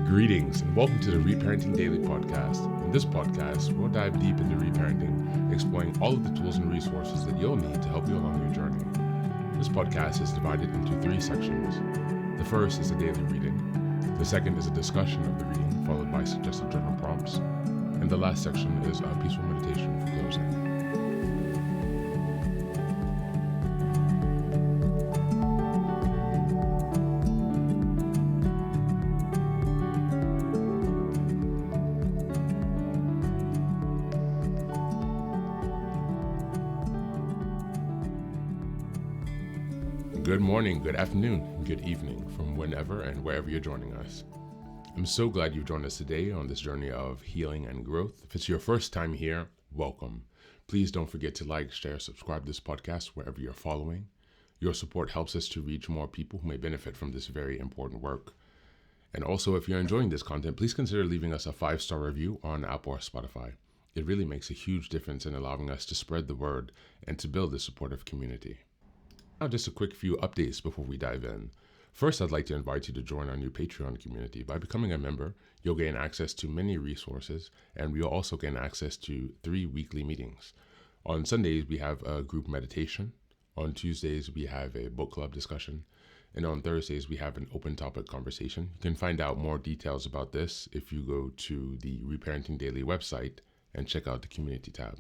Greetings and welcome to the Reparenting Daily podcast. In this podcast, we'll dive deep into reparenting, exploring all of the tools and resources that you'll need to help you along your journey. This podcast is divided into 3 sections. The first is a daily reading. The second is a discussion of the reading, followed by suggested journal prompts. And the last section is a peaceful meditation for closing. Good morning, good afternoon, good evening from whenever and wherever you're joining us. I'm so glad you've joined us today on this journey of healing and growth. If it's your first time here, welcome. Please don't forget to like, share, subscribe to this podcast wherever you're following. Your support helps us to reach more people who may benefit from this very important work. And also, if you're enjoying this content, please consider leaving us a 5-star review on Apple or Spotify. It really makes a huge difference in allowing us to spread the word and to build a supportive community. Now, just a quick few updates before we dive in. First, I'd like to invite you to join our new Patreon community. By becoming a member, you'll gain access to many resources, and you'll also gain access to 3 weekly meetings. On Sundays, we have a group meditation. On Tuesdays, we have a book club discussion. And on Thursdays, we have an open topic conversation. You can find out more details about this if you go to the Reparenting Daily website and check out the community tab.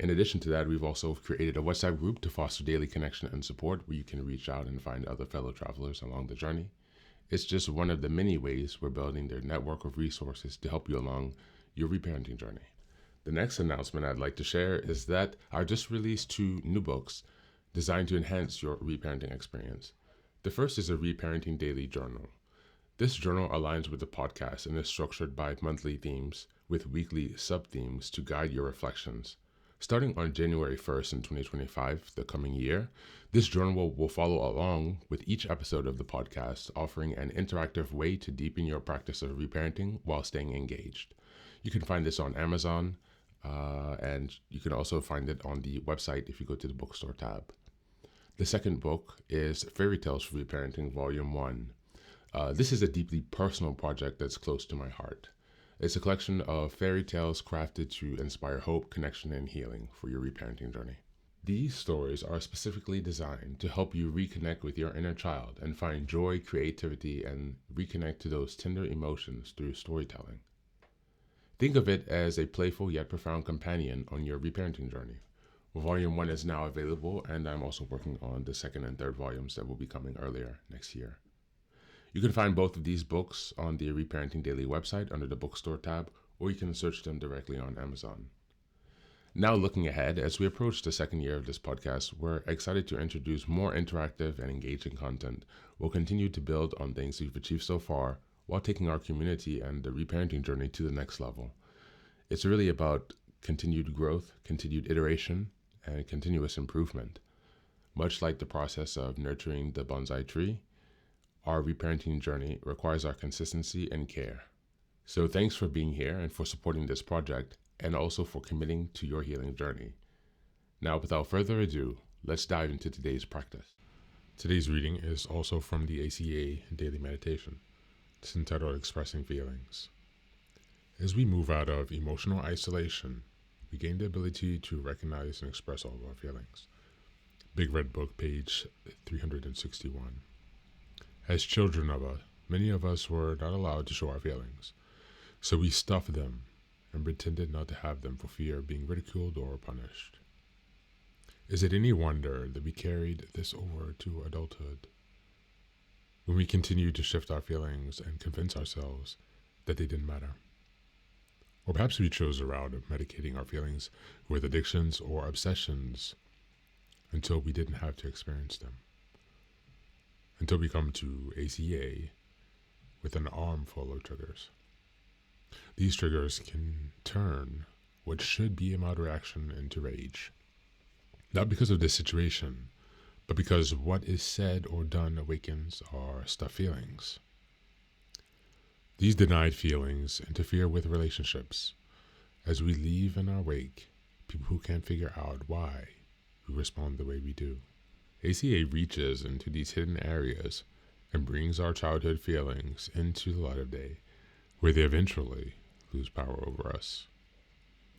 In addition to that, we've also created a WhatsApp group to foster daily connection and support where you can reach out and find other fellow travelers along the journey. It's just one of the many ways we're building their network of resources to help you along your reparenting journey. The next announcement I'd like to share is that I just released 2 new books designed to enhance your reparenting experience. The first is a Reparenting Daily journal. This journal aligns with the podcast and is structured by monthly themes with weekly sub-themes to guide your reflections. Starting on January 1st in 2025, the coming year, this journal will follow along with each episode of the podcast, offering an interactive way to deepen your practice of reparenting while staying engaged. You can find this on Amazon, and you can also find it on the website if you go to the bookstore tab. The second book is Fairy Tales for Reparenting, Volume 1. This is a deeply personal project that's close to my heart. It's a collection of fairy tales crafted to inspire hope, connection, and healing for your reparenting journey. These stories are specifically designed to help you reconnect with your inner child and find joy, creativity, and reconnect to those tender emotions through storytelling. Think of it as a playful yet profound companion on your reparenting journey. Volume 1 is now available, and I'm also working on the 2nd and 3rd volumes that will be coming earlier next year. You can find both of these books on the Reparenting Daily website under the bookstore tab, or you can search them directly on Amazon. Now, looking ahead, as we approach the 2nd year of this podcast, we're excited to introduce more interactive and engaging content. We'll continue to build on things we've achieved so far while taking our community and the reparenting journey to the next level. It's really about continued growth, continued iteration, and continuous improvement. Much like the process of nurturing the bonsai tree, our reparenting journey requires our consistency and care. So thanks for being here and for supporting this project, and also for committing to your healing journey. Now, without further ado, let's dive into today's practice. Today's reading is also from the ACA Daily Meditation. It's entitled Expressing Feelings. As we move out of emotional isolation, we gain the ability to recognize and express all of our feelings. Big Red Book, page 361. As children many of us were not allowed to show our feelings, so we stuffed them and pretended not to have them for fear of being ridiculed or punished. Is it any wonder that we carried this over to adulthood, when we continued to shift our feelings and convince ourselves that they didn't matter? Or perhaps we chose the route of medicating our feelings with addictions or obsessions until we didn't have to experience them. Until we come to ACA with an armful of triggers. These triggers can turn what should be a mild reaction into rage. Not because of this situation, but because what is said or done awakens our stuffed feelings. These denied feelings interfere with relationships as we leave in our wake people who can't figure out why we respond the way we do. ACA reaches into these hidden areas and brings our childhood feelings into the light of day, where they eventually lose power over us.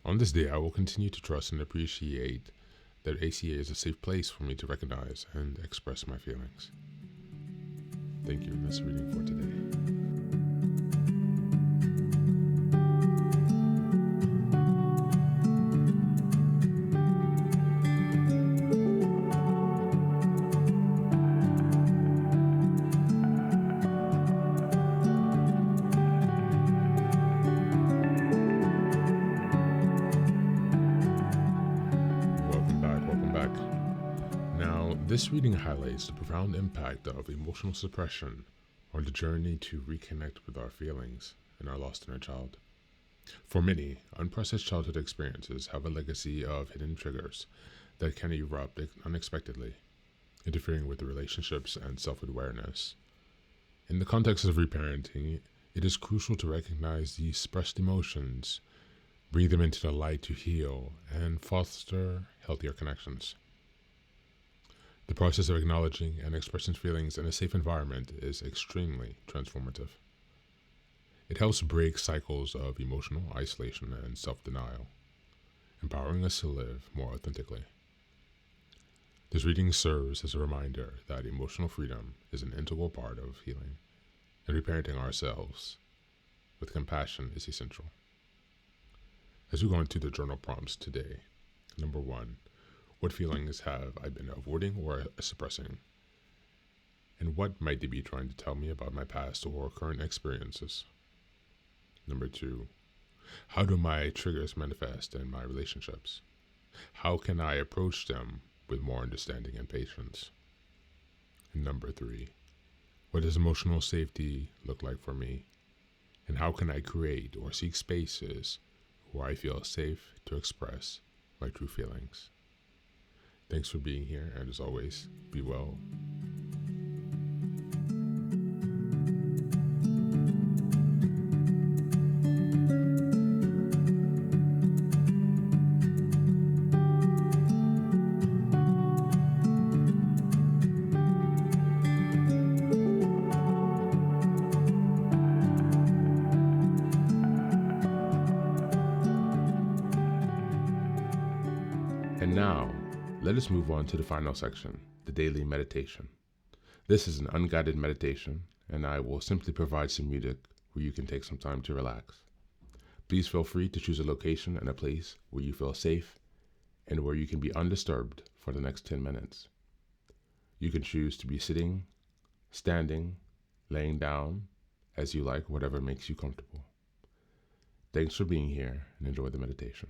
On this day, I will continue to trust and appreciate that ACA is a safe place for me to recognize and express my feelings. Thank you, and that's the reading for today. Welcome back. Now, this reading highlights the profound impact of emotional suppression on the journey to reconnect with our feelings and our lost inner child. For many, unprocessed childhood experiences have a legacy of hidden triggers that can erupt unexpectedly, interfering with the relationships and self-awareness. In the context of reparenting, it is crucial to recognize these suppressed emotions, bring them into the light to heal, and foster healthier connections. The process of acknowledging and expressing feelings in a safe environment is extremely transformative. It helps break cycles of emotional isolation and self-denial, empowering us to live more authentically. This reading serves as a reminder that emotional freedom is an integral part of healing, and reparenting ourselves with compassion is essential. As we go into the journal prompts today, number 1, what feelings have I been avoiding or suppressing? And what might they be trying to tell me about my past or current experiences? Number 2, how do my triggers manifest in my relationships? How can I approach them with more understanding and patience? And number 3, what does emotional safety look like for me? And how can I create or seek spaces where I feel safe to express my true feelings? Thanks for being here, and as always, be well. And now, let us move on to the final section, the daily meditation. This is an unguided meditation, and I will simply provide some music where you can take some time to relax. Please feel free to choose a location and a place where you feel safe and where you can be undisturbed for the next 10 minutes. You can choose to be sitting, standing, laying down, as you like, whatever makes you comfortable. Thanks for being here, and enjoy the meditation.